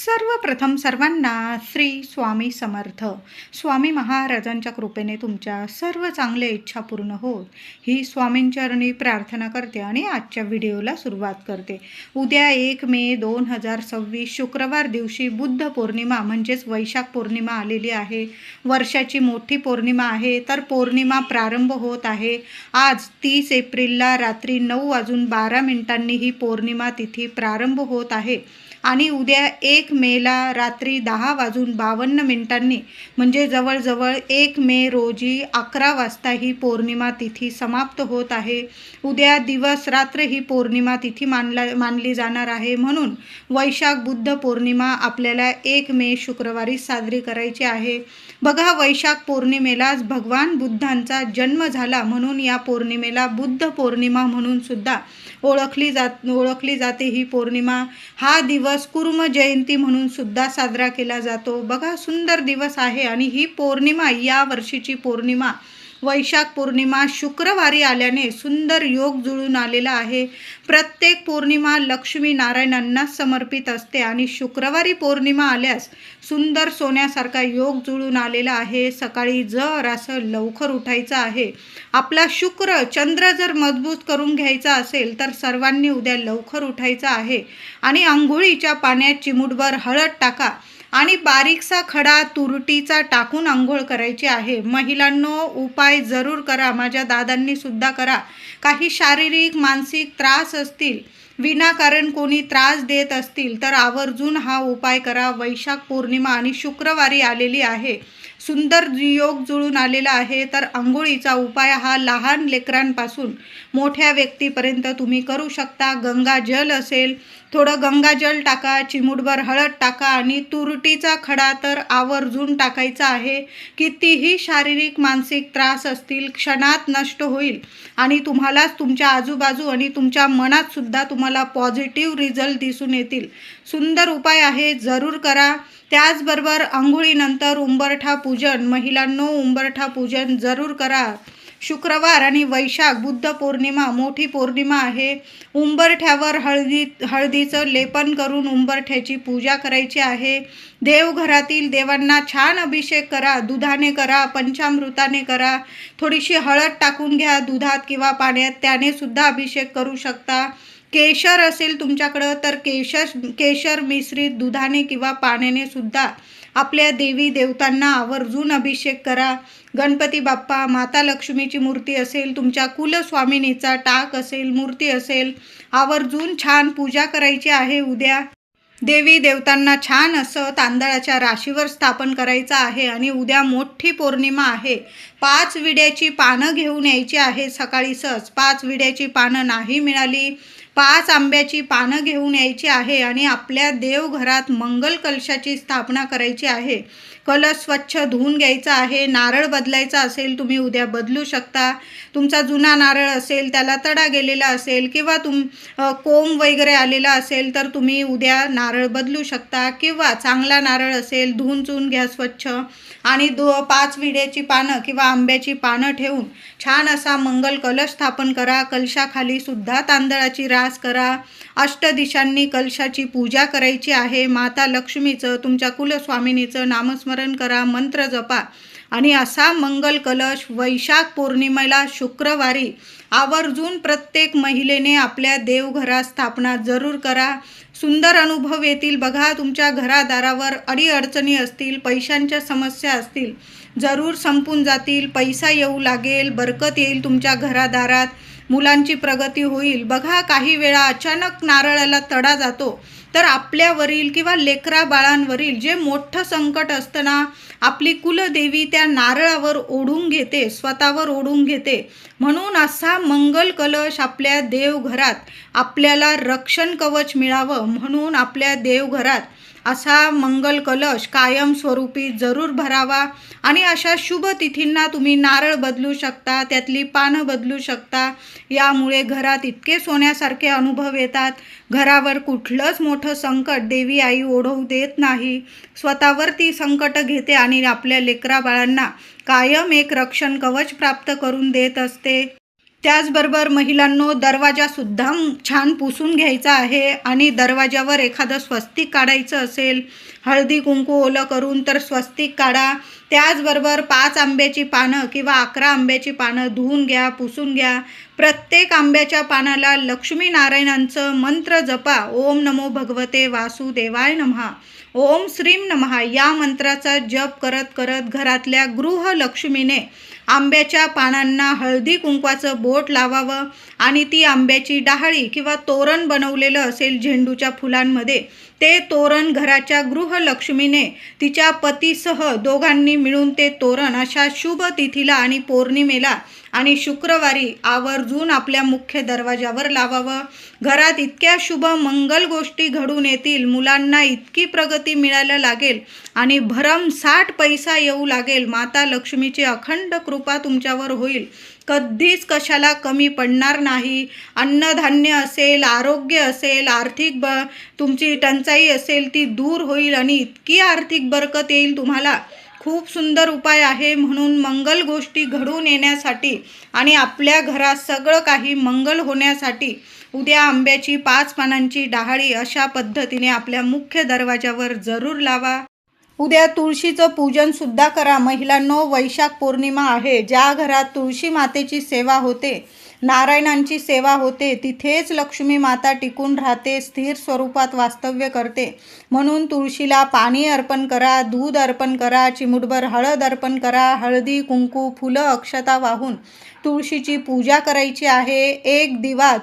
सर्वप्रथम सर्वांना श्री स्वामी समर्थ. स्वामी महाराजांच्या कृपेने तुमच्या सर्व चांगल्या इच्छा पूर्ण होत ही स्वामींचरणी प्रार्थना करते आणि आजच्या व्हिडिओला सुरुवात करते. उद्या 1 मे 2026 शुक्रवार दिवशी बुद्ध पौर्णिमा म्हणजेच वैशाख पौर्णिमा आलेली आहे. वर्षाची मोठी पौर्णिमा आहे. तर पौर्णिमा प्रारंभ होत आहे. आज 30 एप्रिलला रात्री 9:12 ही पौर्णिमा तिथी प्रारंभ होत आहे आणि उद्या 1 मेला रात्री 10:52 म्हणजे जवळजवळ 1 मे रोजी 11 वाजता ही पौर्णिमा तिथी समाप्त होत आहे. उद्या दिवस रात्र ही पौर्णिमा तिथी मानली जाणार आहे. म्हणून वैशाख बुद्ध पौर्णिमा आपल्याला 1 मे शुक्रवारी साजरी करायची आहे. बघा, वैशाख पौर्णिमेलाच भगवान बुद्धांचा जन्म झाला म्हणून या पौर्णिमेला बुद्ध पौर्णिमा म्हणून सुद्धा ओळखली जाते. ही पौर्णिमा, हा दिवस कुर्म जयंती म्हणून सुद्धा साजरा केला जातो. बघा, सुंदर दिवस आहे आणि ही पौर्णिमा, या वर्षीची पौर्णिमा वैशाख पौर्णिमा शुक्रवारी आल्याने सुंदर योग जुळून आलेला आहे. प्रत्येक पौर्णिमा लक्ष्मी नारायणांना समर्पित असते आणि शुक्रवारी पौर्णिमा आल्यास सुंदर सोन्यासारखा योग जुळून आलेला आहे. सकाळी जरासं लवकर उठायचं आहे. आपला शुक्र चंद्र जर मजबूत करून घ्यायचा असेल तर सर्वांनी उद्या लवकर उठायचं आहे आणि अंघोळीच्या पाण्यात चिमूटभर हळद टाका आणि बारीकसा खडा तुरटीचा टाकून आंघोळ करायची आहे. महिलांनो, उपाय जरूर करा. माझ्या दादांनी सुद्धा करा. काही शारीरिक मानसिक त्रास असतील, विनाकारण कोणी त्रास देत असतील तर आवर्जून हा उपाय करा. वैशाख पौर्णिमा आणि शुक्रवारी आलेली आहे. सुंदर योग जुळून आलेला आहे. तर आंघोळीचा उपाय हा लहान लेकरांपासून मोठ्या व्यक्तीपर्यंत तुम्ही करू शकता. गंगाजल असेल, थोडं गंगाजल टाका, चिमूटभर हळद टाका आणि तुरटीचा खडा तर आवर्जून टाकायचा आहे. कितीही शारीरिक मानसिक त्रास असतील क्षणात नष्ट होईल आणि तुम्हाला तुमच्या आजूबाजू आणि तुमच्या मनात सुद्धा तुम्हाला पॉझिटिव्ह रिझल्ट दिसून येतील. सुंदर उपाय आहे, जरूर करा. त्याचबरोबर आंघोळीनंतर उंबरठा पूजन, महिलांनो उंबरठा पूजन जरूर करा. शुक्रवार आणि वैशाख बुद्ध पौर्णिमा मोठी पौर्णिमा आहे. उंबरठ्यावर हळदीचं लेपन करून उंबरठ्याची पूजा करायची आहे. देवघरातील देवांना छान अभिषेक करा. दुधाने करा, पंचामृताने करा. थोडीशी हळद टाकून घ्या दुधात किंवा पाण्यात, त्याने सुद्धा अभिषेक करू शकता. केशर असेल तुमच्याकडं तर केशर मिश्रित दुधाने किंवा पाण्याने सुद्धा आपल्या देवी देवतांना आवर्जून अभिषेक करा. गणपती बाप्पा, माता लक्ष्मीची मूर्ती असेल, तुमच्या कुलस्वामिनीचा टाक असेल, मूर्ती असेल, आवर्जून छान पूजा करायची आहे. उद्या देवी देवतांना छान असं तांदळाच्या राशीवर स्थापन करायचं आहे आणि उद्या मोठी पौर्णिमा आहे. 5 विड्याची पानं घेऊन यायची आहे. सकाळी सहज 5 विड्याची पानं नाही मिळाली, 5 आंब्याची पानं घेऊन यायची आहे आणि आपल्या देवघरात मंगल कलशाची स्थापना करायची आहे. कलश स्वच्छ धुवून घ्यायचा आहे. नारळ बदलायचा असेल तुम्ही उद्या बदलू शकता. तुमचा जुना नारळ असेल, त्याला तडा गेलेला असेल किंवा कोंब वगैरे आलेला असेल तर तुम्ही उद्या नारळ बदलू शकता. किंवा चांगला नारळ असेल, धुवून चुवून घ्या स्वच्छ आणि 5 विड्याची पानं किंवा आंब्याची पानं ठेवून छान असा मंगल कलश स्थापन करा. कलशाखाली सुद्धा तांदळाची रास करा. अष्टदिशांनी कलशाची पूजा करायची आहे. माता लक्ष्मीचं, तुमच्या कुलस्वामिनीचं नामस्मरण करा, मंत्र जपा आणि असा मंगल कलश वैशाख पौर्णिमेला शुक्रवारी आवर्जून प्रत्येक महिलेने आपल्या देवघरात स्थापना जरूर करा. सुंदर अनुभव येतील. बघा, तुमच्या घरादारावर अडीअडचणी असतील, पैशांच्या समस्या असतील, जरूर संपून जातील. पैसा येऊ लागेल, बरकत येईल तुमच्या घरादारात, मुलांची प्रगती होईल. बघा, काही वेळा अचानक नारळाला तडा जातो तर आपल्यावरील किंवा लेकरा बाळांवरील जे मोठं संकट असतं ना, आपली कुलदेवी त्या नारळावर ओढून घेते, स्वतःवर ओढून घेते. म्हणून असा मंगल कलश आपल्या देवघरात आपल्याला रक्षण कवच मिळावं म्हणून आपल्या देवघरात असा मंगल कलश कायमस्वरूपी जरूर भरावा. आणि अशा शुभ तिथींना तुम्ही नारळ बदलू शकता, त्यातली पानं बदलू शकता. यामुळे घरात इतके सोन्यासारखे अनुभव येतात. घरावर कुठलंच मोठं संकट देवी आई ओढवू देत नाही. स्वतःवर ती संकट घेते आणि आपल्या लेकरा बाळांना कायम एक रक्षण कवच प्राप्त करून देत असते. त्याचबरोबर महिलांनो, दरवाजासुद्धा छान पुसून घ्यायचा आहे आणि दरवाजावर एखादं स्वस्तिक काढायचं असेल, हळदी कुंकू ओलं करून तर स्वस्तिक काढा. त्याचबरोबर 5 आंब्याची पानं किंवा 11 आंब्याची पानं धुवून घ्या, पुसून घ्या. प्रत्येक आंब्याच्या पानाला लक्ष्मीनारायणांचं मंत्र जपा. ओम नमो भगवते वासुदेवाय नमः, ओम श्रीम नमः या मंत्राचा जप करत करत घरातल्या गृहलक्ष्मीने आंब्याच्या पानांना हळदी कुंकवाचं बोट लावावं आणि ती आंब्याची डहाळी किंवा तोरण बनवलेलं असेल झेंडूच्या फुलांमध्ये, ते तोरण घराच्या गृहलक्ष्मीने तिच्या पतीसह दोघांनी मिळून ते तोरण अशा शुभ तिथीला आणि पौर्णिमेला आणि शुक्रवारी आवर्जून आपल्या मुख्य दरवाजावर लावावं. घरात इतक्या शुभ मंगल गोष्टी घडून येतील, मुलांना इतकी प्रगती मिळायला लागेल आणि भरमसाठ पैसा येऊ लागेल. माता लक्ष्मीची अखंड कृपा तुमच्यावर होईल. कधीच कशाला कमी पडणार नाही. अन्नधान्य असेल, आरोग्य असेल, आर्थिक तुमची टंचाई असेल ती दूर होईल आणि इतकी आर्थिक बरकत येईल तुम्हाला. खूप सुंदर उपाय आहे. म्हणून मंगल गोष्टी घडून येण्यासाठी आणि आपल्या घरात सगळं काही मंगल होण्यासाठी उद्या आंब्याची 5 पानांची डहाळी अशा पद्धतीने आपल्या मुख्य दरवाजावर जरूर लावा. उद्या तुळशीचं पूजन सुद्धा करा. महिलांनो, वैशाख पौर्णिमा आहे. ज्या घरात तुळशी मातेची सेवा होते, नारायणांची सेवा होते, तिथेच लक्ष्मी माता टिकून राहते, स्थिर स्वरूपात वास्तव्य करते. म्हणून तुळशीला पाणी अर्पण करा, दूध अर्पण करा, चिमूटभर हळद अर्पण करा. हळदी कुंकू फुलं अक्षता वाहून तुळशीची पूजा करायची आहे. एक दिवा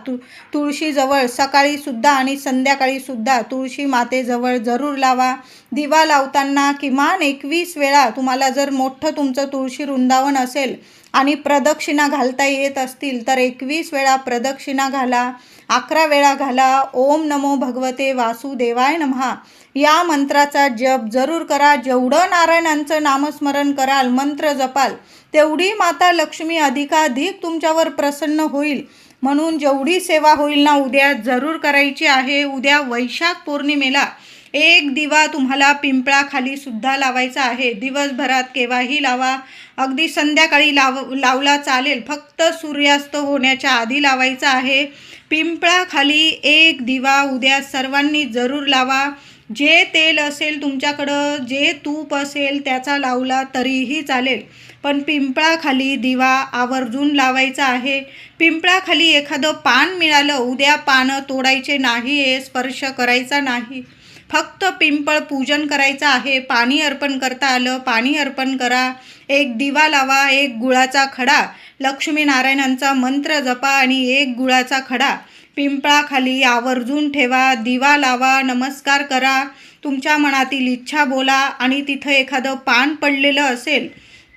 तुळशीजवळ सकाळीसुद्धा आणि संध्याकाळीसुद्धा तुळशी मातेजवळ जरूर लावा. दिवा लावताना किमान 21 वेळा, तुम्हाला जर मोठं तुमचं तुळशी वृंदावन असेल आणि प्रदक्षिणा घालता येत असतील तर 21 वेळा प्रदक्षिणा घाला, 11 वेळा घाला. ओम नमो भगवते वासुदेवाय नमः या मंत्राचा जप जरूर करा. जेवढं नारायणांचं नामस्मरण कराल, मंत्र जपाल, तेवढी माता लक्ष्मी अधिकाधिक तुमच्यावर प्रसन्न होईल. म्हणून जेवढी सेवा होईल ना, उद्या जरूर करायची आहे. उद्या वैशाख पौर्णिमेला एक दिवा तुम्हाला पिंपळाखाली सुद्धा लावायचा आहे. दिवसभरात केव्हाही लावा, अगदी संध्याकाळी लावला चालेल, फक्त सूर्यास्त होण्याच्या आधी लावायचा आहे. पिंपळाखाली एक दिवा उद्या सर्वांनी जरूर लावा. जे तेल असेल तुमच्याकडं, जे तूप असेल त्याचा लावला तरीही चालेल, पण पिंपळाखाली दिवा आवर्जून लावायचा आहे. पिंपळाखाली एखादं पान मिळालं, उद्या पानं तोडायचे नाही, स्पर्श करायचा नाही, फक्त पिंपळ पूजन करायचं आहे. पाणी अर्पण करता आलं, पाणी अर्पण करा. एक दिवा लावा, एक गुळाचा खडा, लक्ष्मीनारायणांचा मंत्र जपा आणि एक गुळाचा खडा पिंपळाखाली आवर्जून ठेवा. दिवा लावा, नमस्कार करा, तुमच्या मनातील इच्छा बोला आणि तिथं एखादं पान पडलेलं असेल,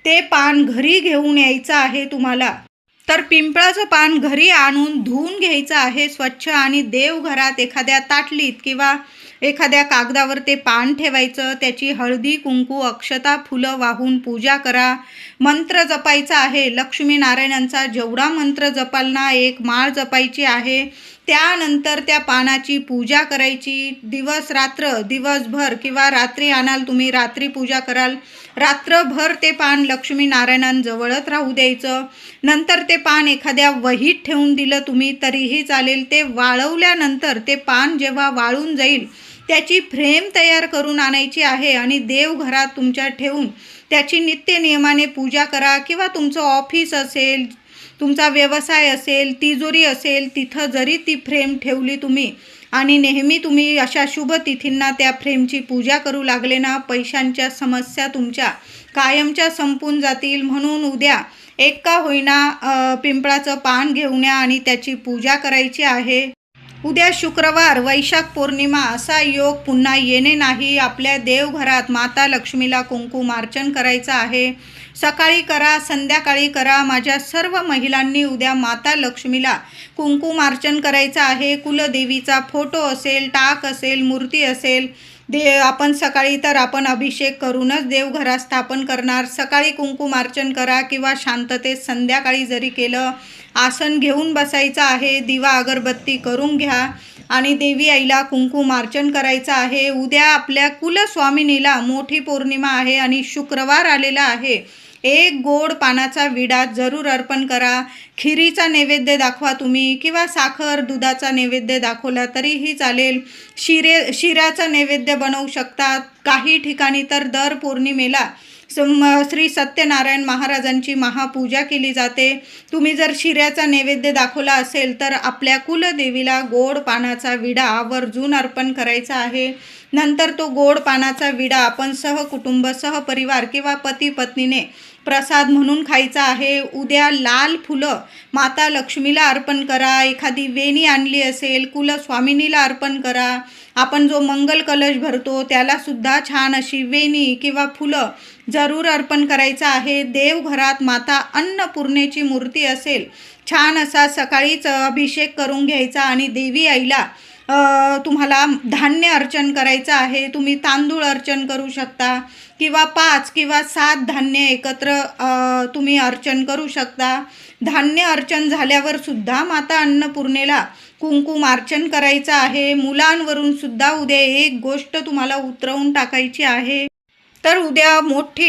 ते पान घरी घेऊन यायचं आहे तुम्हाला. तर पिंपळाचं पान घरी आणून धुवून घ्यायचं आहे स्वच्छ आणि देवघरात एखाद्या ताटलीत किंवा एखाद्या कागदावर ते पान ठेवायचं. त्याची हळदी कुंकू अक्षता फुलं वाहून पूजा करा. मंत्र जपायचा आहे. लक्ष्मीनारायणांचा जेवढा मंत्र जपाल ना, एक माळ जपायची आहे. त्यानंतर त्या पानाची पूजा करायची. दिवसभर किंवा रात्री आणाल तुम्ही, रात्री पूजा कराल. रात्रभर ते पान लक्ष्मीनारायणांजवळच राहू द्यायचं. नंतर ते पान एखाद्या वहीत ठेवून दिलं तुम्ही तरीही चालेल. ते वाळवल्यानंतर ते पान जेव्हा वाळून जाईल, त्याची फ्रेम तयार करून आणायची आहे आणि देवघरात तुमच्या ठेवून त्याची नित्यनियमाने पूजा करा. किंवा तुमचं ऑफिस असेल, तुमचा व्यवसाय असेल, तिजोरी असेल, तिथं जरी ती फ्रेम ठेवली तुम्ही आणि नेहमी तुम्ही अशा शुभ तिथींना त्या फ्रेमची पूजा करू लागले ना, पैशांच्या समस्या तुमच्या कायमच्या संपून जातील. म्हणून उद्या एक का होईना पिंपळाचं पान घेऊन या आणि त्याची पूजा करायची आहे. उद्या शुक्रवार, वैशाख पौर्णिमा, असा योग पुन्हा येणे नाही. आपल्या देवघरात माता लक्ष्मीला कुंकुमार्चन करायचं आहे. सकाळी करा, संध्याकाळी करा. माझ्या सर्व महिलांनी उद्या माता लक्ष्मीला कुंकुमार्चन करायचं आहे. कुलदेवीचा फोटो असेल, टाक असेल, मूर्ती असेल, आपण सकाळी तर आपण अभिषेक करूनच देवघरात स्थापन करणार. सकाळी कुंकुमार्चन करा किंवा शांततेत संध्याकाळी जरी केलं. आसन घेऊन बसायचं आहे. दिवा अगरबत्ती करून घ्या आणि देवी आईला कुंकुमार्चन करायचं आहे. उद्या आपल्या कुलस्वामिनीला मोठी पौर्णिमा आहे आणि शुक्रवार आलेला आहे. एक गोड पानाचा विडा जरूर अर्पण करा. खिरीचा नैवेद्य दाखवा तुम्ही, किंवा साखर दुधाचा नैवेद्य दाखवला तरीही चालेल. शिऱ्याचा नैवेद्य बनवू शकतात. काही ठिकाणी तर दर पौर्णिमेला श्री सत्यनारायण महाराजांची महापूजा केली जाते. तुम्ही जर शिऱ्याचा नैवेद्य दाखवला असेल तर आपल्या कुलदेवीला गोड पानाचा विडा आवर्जून अर्पण करायचा आहे. नंतर तो गोड पानाचा विडा आपण सहकुटुंब, सहपरिवार किंवा पती पत्नीने प्रसाद म्हणून खायचा आहे. उद्या लाल फुलं माता लक्ष्मीला अर्पण करा. एखादी वेणी आणली असेल, कुलस्वामिनीला अर्पण करा. आपण जो मंगल कलश भरतो त्याला सुद्धा छान अशी वेणी किंवा फुलं जरूर अर्पण करायचं आहे. देवघरात माता अन्नपूर्णेची मूर्ती असेल, छान असा सकाळीच अभिषेक करून घ्यायचा आणि देवी आईला तुम्हाला धान्य अर्चन करायचं आहे. तुम्ही तांदूळ अर्चन करू शकता, किंवा 5 किंवा 7 धान्य एकत्र तुम्ही अर्चन करू शकता. धान्य अर्चन झाल्यावर सुद्धा माता अन्नपूर्णेला कुंकुमार्चन करायचं आहे. मुलांवरून सुद्धा उद्या एक गोष्ट तुम्हाला उतरवून टाकायची आहे. तर उद्या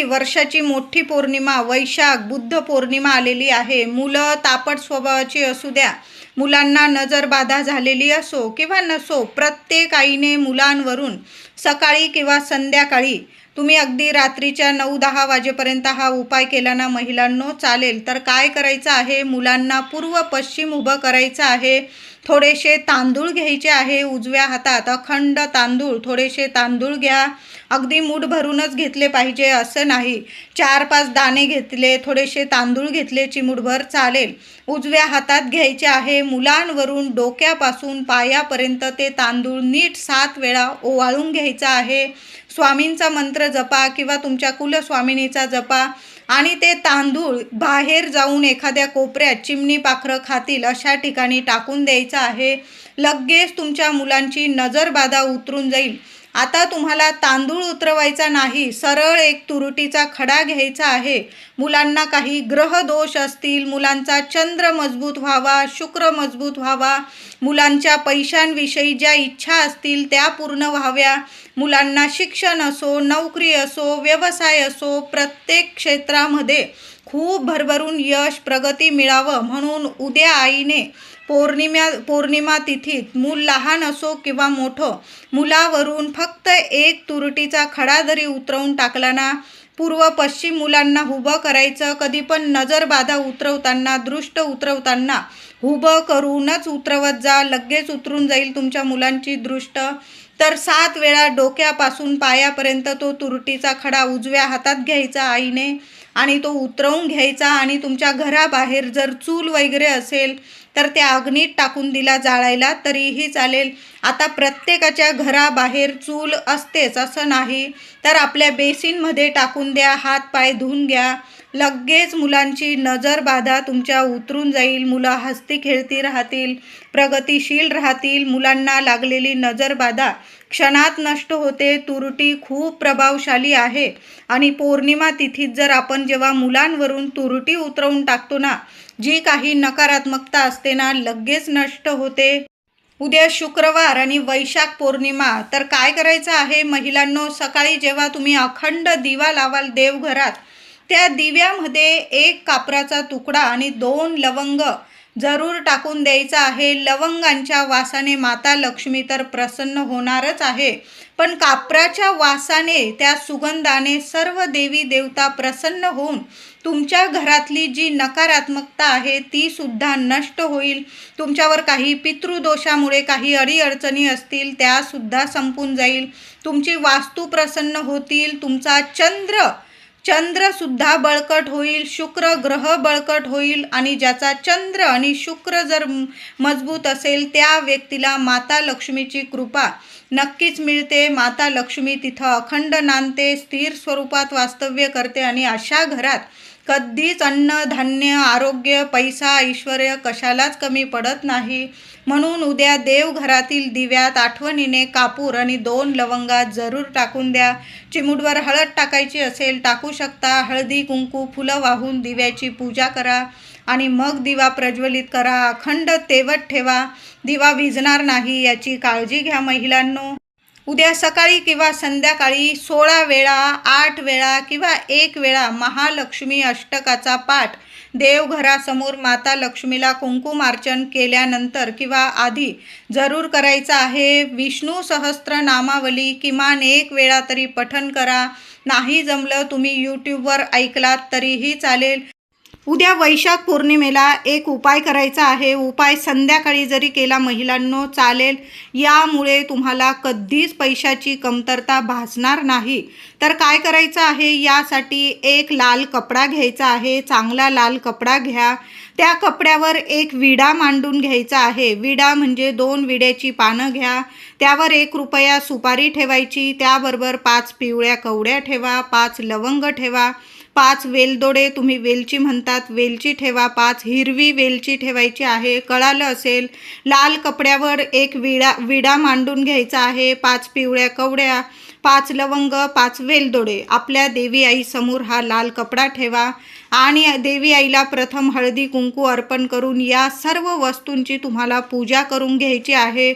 वर्षाची मोठी पौर्णिमा, वैशाख बुद्ध पौर्णिमा आलेली आहे. मुलं तापट स्वभावाची असू द्या, मुलांना नजरबाधा झालेली असो किंवा नसो, प्रत्येक आईने मुलांवरून सकाळी किंवा संध्याकाळी, तुम्ही अगदी रात्रीच्या 9-10 वाजेपर्यंत हा उपाय केला ना महिलांनो चालेल. तर काय करायचं आहे, मुलांना पूर्व पश्चिम उभं करायचं आहे. थोडेसे तांदूळ घ्यायचे आहे उजव्या हातात, अखंड तांदूळ. थोडेसे तांदूळ घ्या, अगदी मूठ भरूनच घेतले पाहिजे असं नाही. 4-5 दाणे घेतले, थोडेसे तांदूळ घेतले चिमूटभर चालेल. उजव्या हातात घ्यायचे आहे. मुलांवरून डोक्यापासून पायापर्यंत ते तांदूळ नीट 7 वेळा ओवाळून घ्यायचा आहे. स्वामींचा मंत्र जपा किंवा तुमच्या कुलस्वामिनीचा जपा, आणि ते तांदूळ बाहेर जाऊन एखाद्या कोपऱ्यात चिमणी पाखरं खातील अशा ठिकाणी टाकून द्यायचं आहे. लगेच तुमच्या मुलांची नजरबाधा उतरून जाईल. आता तुम्हाला तांदूळ उतरवायचा नाही, सरळ एक तुरुटीचा खडा घ्यायचा आहे. मुलांना काही ग्रह दोष असतील, मुलांचा चंद्र मजबूत व्हावा, शुक्र मजबूत व्हावा, मुलांच्या पैशांविषयी ज्या इच्छा असतील त्या पूर्ण व्हाव्या, मुलांना शिक्षण असो, नोकरी असो, व्यवसाय असो, प्रत्येक क्षेत्रामध्ये खूप भरभरून यश प्रगती मिळावं म्हणून उद्या आईने पौर्णिमा तिथीत मूल लहान असो किंवा मोठं, मुलावरून फक्त एक तुरटीचा खडा जरी उतरवून टाकला ना, पूर्व पश्चिम मुलांना उभं करायचं. कधी पण नजरबाधा उतरवताना, दृष्ट उतरवताना उभं करूनच उतरवत जा, लगेच उतरून जाईल तुमच्या मुलांची दृष्ट. तर 7 वेळा डोक्यापासून पायापर्यंत तो तुरटीचा खडा उजव्या हातात घ्यायचा आईने आणि तो उतरवून घ्यायचा. आणि तुमच्या घराबाहेर जर चूल वगैरे असेल तर त्या अग्नीत टाकून दिला जाळायला तरीही चालेल. आता प्रत्येकाच्या घराबाहेर चूल असतेच असं नाही, तर आपल्या बेसिनमध्ये टाकून द्या, हात पाय धुवून घ्या. लगेच मुलांची नजरबाधा तुमच्या उतरून जाईल. मुलं हसती खेळती राहतील, प्रगतिशील राहतील. मुलांना लागलेली नजरबाधा क्षणात नष्ट होते. तुरटी खूप प्रभावशाली आहे आणि पौर्णिमा तिथीत जर आपण जेव्हा मुलांवरून तुरटी उतरवून टाकतो ना, जी काही नकारात्मकता असते ना, लगेच नष्ट होते. उद्या शुक्रवार आणि वैशाख पौर्णिमा. तर काय करायचं आहे महिलांनो, सकाळी जेव्हा तुम्ही अखंड दिवा लावाल देवघरात, त्या दिव्यामध्ये 1 कापराचा तुकडा आणि 2 लवंग जरूर टाकून द्यायचा आहे. लवंगांच्या वासाने माता लक्ष्मी तर प्रसन्न होणारच आहे, पण कापराच्या वासाने, त्या सुगंधाने सर्व देवी देवता प्रसन्न होऊन तुमच्या घरातली जी नकारात्मकता आहे ती सुद्धा नष्ट होईल. तुमच्यावर काही पितृदोषामुळे काही अडीअडचणी असतील त्या सुद्धा संपून जाईल. तुमची वास्तू प्रसन्न होतील. तुमचा चंद्र सुद्धा बळकट होईल, शुक्र ग्रह बळकट होईल. आणि ज्याचा चंद्र आणि शुक्र जर मजबूत असेल त्या व्यक्तीला माता लक्ष्मीची कृपा नक्कीच मिळते. माता लक्ष्मी तिथं अखंड नांदते, स्थिर स्वरूपात वास्तव्य करते आणि अशा घरात कधीच अन्न, धान्य, आरोग्य, पैसा, ऐश्वर कशालाच कमी पडत नाही. म्हणून उद्या देवघरातील दिव्यात आठवणीने कापूर आणि 2 लवंगा जरूर टाकून द्या. चिमूटभर हळद टाकायची असेल टाकू शकता. हळदी कुंकू फुलं वाहून दिव्याची पूजा करा आणि मग दिवा प्रज्वलित करा. अखंड तेवत ठेवा, दिवा विझणार नाही याची काळजी घ्या महिलांनो. उद्या सकाळी किंवा संध्याकाळी 16 वेळा, 8 वेळा किंवा 1 वेळा महालक्ष्मी अष्टकाचा पाठ देवघरासमोर माता लक्ष्मीला कुंकुमार्चन केल्यानंतर किंवा आधी जरूर करायचं आहे. विष्णू सहस्त्रनामावली किमान 1 वेळा तरी पठण करा. नाही जमलं तुम्ही यूट्यूबवर ऐकलात तरीही चालेल. उद्या वैशाख पौर्णिमेला एक उपाय करायचा आहे. उपाय संध्याकाळी जरी केला महिलांनो चालेल. यामुळे तुम्हाला कधीच पैशाची कमतरता भासणार नाही. तर काय करायचं आहे, यासाठी एक लाल कपडा घ्यायचा आहे. चांगला लाल कपडा घ्या. त्या कपड्यावर एक विडा मांडून घ्यायचा आहे. विडा म्हणजे 2 विड्याची पानं घ्या. त्यावर 1 रुपया सुपारी ठेवायची. त्याबरोबर 5 पिवळ्या कवड्या ठेवा, 5 लवंग ठेवा, 5 वेलदोडे, तुम्ही वेलची म्हणतात वेलची ठेवा, 5 हिरवी वेलची ठेवायची आहे. कळालं असेल. लाल कपड्यावर एक विडा मांडून घ्यायचा आहे. 5 पिवळ्या कवड्या, 5 लवंग, 5 वेलदोडे. आपल्या देवी आईसमोर हा लाल कपडा ठेवा आणि देवी आईला प्रथम हळदी कुंकू अर्पण करून या सर्व वस्तूंची तुम्हाला पूजा करून घ्यायची आहे.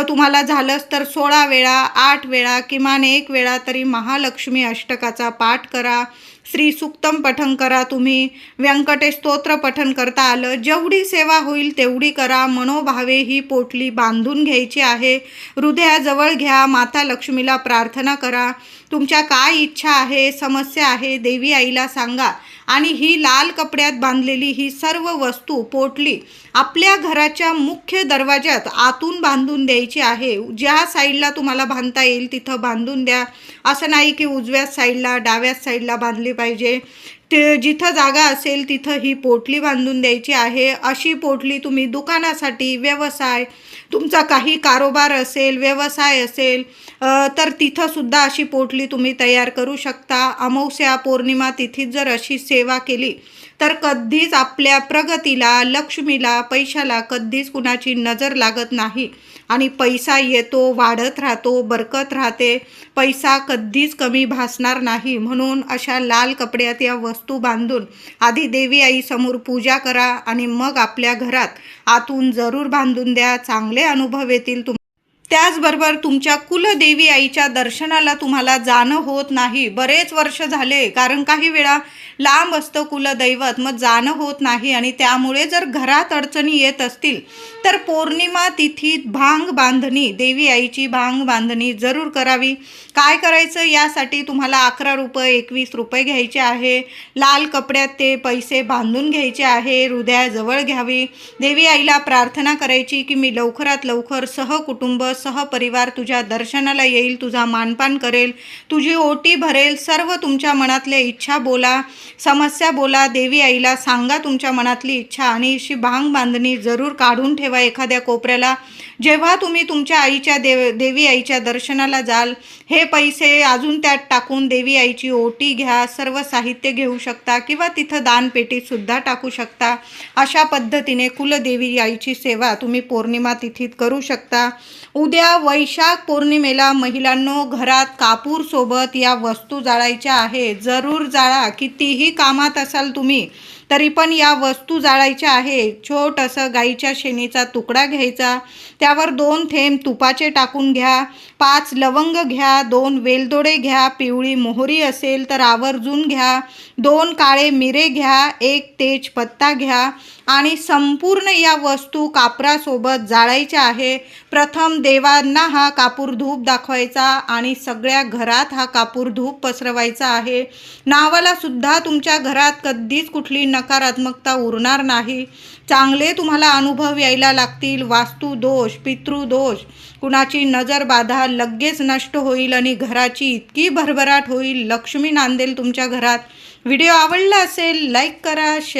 तुम्हाला झालंच तर 16 वेळा, 8 वेळा, किमान 1 वेळा तरी महालक्ष्मी अष्टकाचा पाठ करा. श्री सूक्तम पठण करा. तुम्ही व्यंकटेश स्तोत्र पठण करता आलं, जेवढी सेवा होईल तेवढी करा. मनोभावे ही पोटली बांधून घ्यायची आहे. हृदयाजवळ घ्या. माता लक्ष्मीला प्रार्थना करा. तुमच्या काय इच्छा आहे, समस्या आहे, देवी आईला सांगा. आणि ही लाल कपड्यात बांधलेली ही सर्व वस्तू पोटली आपल्या घराच्या मुख्य दरवाज्यात आतून बांधून द्यायची आहे. ज्या साईडला तुम्हाला बांधता येईल तिथं बांधून द्या. असं नाही की उजव्या साईडला, डाव्या साईडला बांधली पाहिजे. ते जिथं जागा असेल तिथं ही पोटली बांधून द्यायची आहे. अशी पोटली तुम्ही दुकानासाठी, व्यवसाय, तुमचा काही कारोबार असेल, व्यवसाय असेल तर तिथंसुद्धा अशी पोटली तुम्ही तयार करू शकता. अमावस्या, पौर्णिमा तिथीत जर अशी सेवा केली तर कधीच आपल्या प्रगतीला, लक्ष्मीला, पैशाला कधीच कुणाची नजर लागत नाही आणि पैसा येतो, वाढत राहतो, बरकत राहते. पैसा कधीच कमी भासणार नाही. म्हणून अशा लाल कपड्यात या वस्तू बांधून आधी देवी आईसमोर पूजा करा आणि मग आपल्या घरात आतून जरूर बांधून द्या. चांगले अनुभव येतील. त्याचबरोबर तुमच्या कुलदेवी आईच्या दर्शनाला तुम्हाला जाणं होत नाही, बरेच वर्ष झाले, कारण काही वेळा लांब असतं कुलदैवत, मग जाणं होत नाही आणि त्यामुळे जर घरात अडचणी येत असतील तर पौर्णिमा तिथीत भांग बांधणी, देवी आईची भांग बांधणी जरूर करावी. काय करायचं, यासाठी तुम्हाला 11 रुपये, 21 रुपये घ्यायचे आहे. लाल कपड्यात ते पैसे बांधून घ्यायचे आहे. हृदयाजवळ घ्यावी. देवी आईला प्रार्थना करायची की मी लवकरात लवकर सहकुटुंब, सहपरिवार तुझ्या दर्शनाला येईल, तुझा मानपान करेल, तुझी ओटी भरेल. सर्व तुमच्या मनातल्या इच्छा बोला, समस्या बोला, देवी आईला सांगा तुमच्या मनातली इच्छा आणि अशी भांग बांधणी जरूर काढून ठेवा एखाद्या कोपऱ्याला. जेव्हा तुम्ही तुमच्या आईच्या देवी आईच्या दर्शनाला जाल, हे पैसे अजून त्यात टाकून देवी आईची ओटी घ्या. सर्व साहित्य घेऊ शकता किंवा तिथं दानपेटीसुद्धा टाकू शकता. अशा पद्धतीने कुलदेवी आईची सेवा तुम्ही पौर्णिमा तिथीत करू शकता. उद्या वैशाख पौर्णिमेला महिलांनो घरात कापूरसोबत या वस्तू जाळायच्या आहे. जरूर जाळा. कितीही कामात असाल तुम्ही तरी पण या वस्तू जाळायच्या आहे. छोटंसं गाईच्या शेणीचा तुकडा घ्यायचा, त्यावर 2 थेंब तुपाचे टाकून घ्या. 5 लवंग घ्या, 2 वेलदोडे घ्या, पिवळी मोहरी असेल तर आवर्जून घ्या, 2 काळे मिरे घ्या, 1 तेजपत्ता घ्या आणि संपूर्ण या वस्तू कापरासोबत जाळायच्या आहे. प्रथम देवांना हा कापूर धूप दाखवायचा आणि सगळ्या घरात हा कापूर धूप पसरवायचा आहे. नावाला सुद्धा तुमच्या घरात कधीच कुठली नकारात्मकता उरणार नाही. चांगले तुम्हाला अनुभव यायला लागतील. वास्तुदोष, पितृदोष, कुणाची नजर बाधा लगेच नष्ट होईल आणि घराची इतकी भरभराट होईल, लक्ष्मी नांदेल तुमच्या घरात. व्हिडिओ आवडला असेल लाईक करा, शेअर